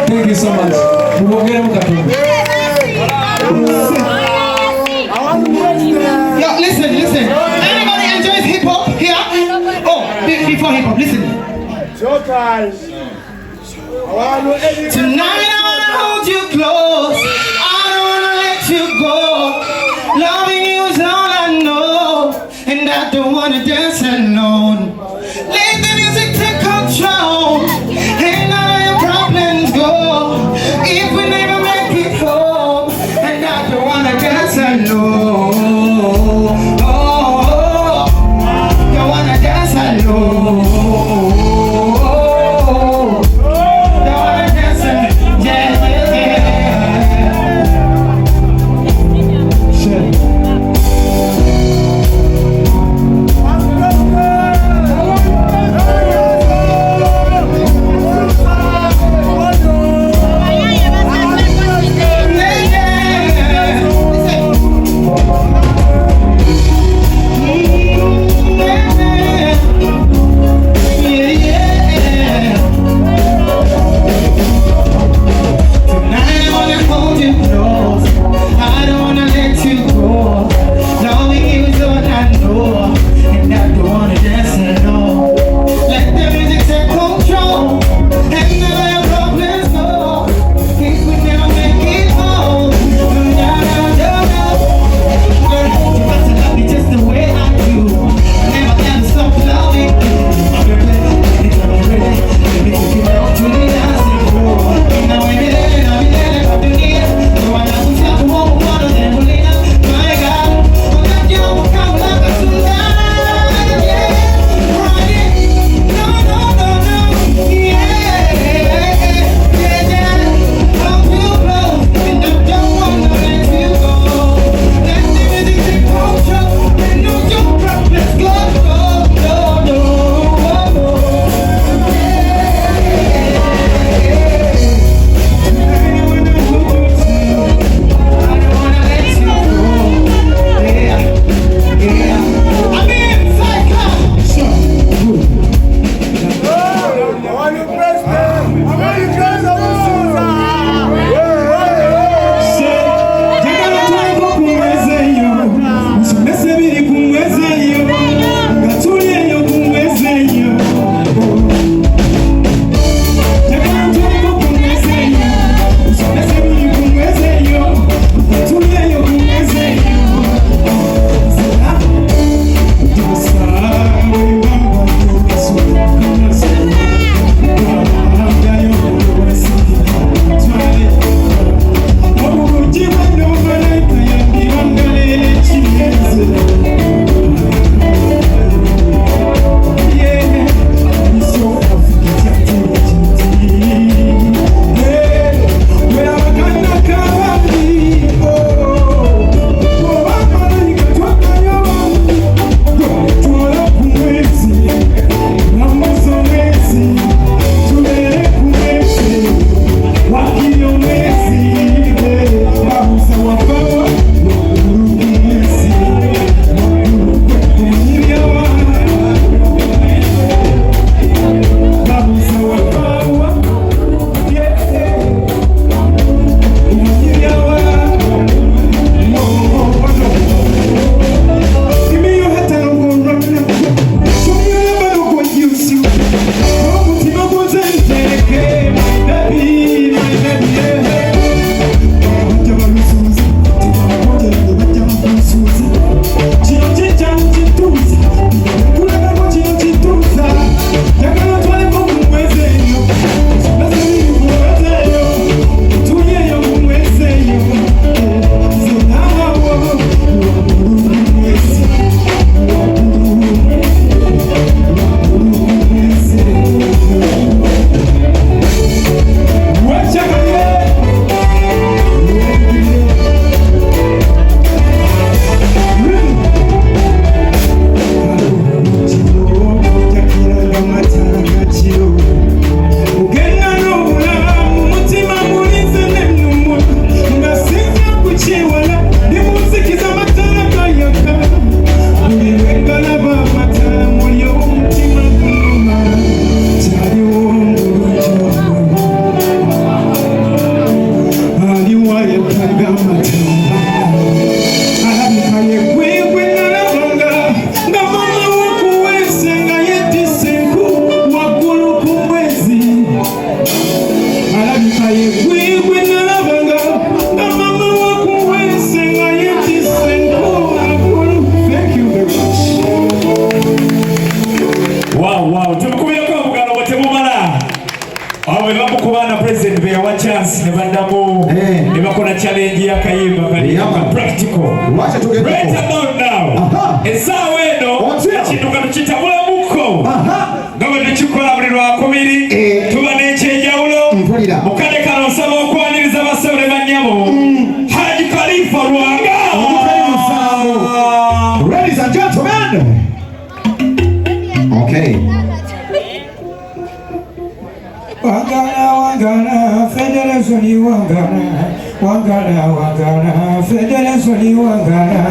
Thank you so much. Yo, listen. Anybody enjoys hip hop here? Oh, before hip hop, listen. Tonight I wanna hold you close. I don't wanna let you go. Loving you is all I know, and I don't wanna dance alone. Let the music take control, and all your problems go. If we never make it home, and I don't wanna dance alone. Don't wanna dance alone. Don't wanna dance alone. Wow, tumukubira kwa mugano batemumala. Awe bamukubana president be wa chance ne bandamu ne bakola challenge ya kayimba kali practical. Wacha tugende. Right about now. Esawe eno ekinduka tukitabula muko. Ngabo tukikola buli lwa 2 tuba n'ekyenjawulo. Mukade kano nsaba okwaniriza abasore banyabo. Haji Khalifa Lwanga. Ladies and gentlemen. Okay. Wangana, Federation Wangana, Federation Wangana.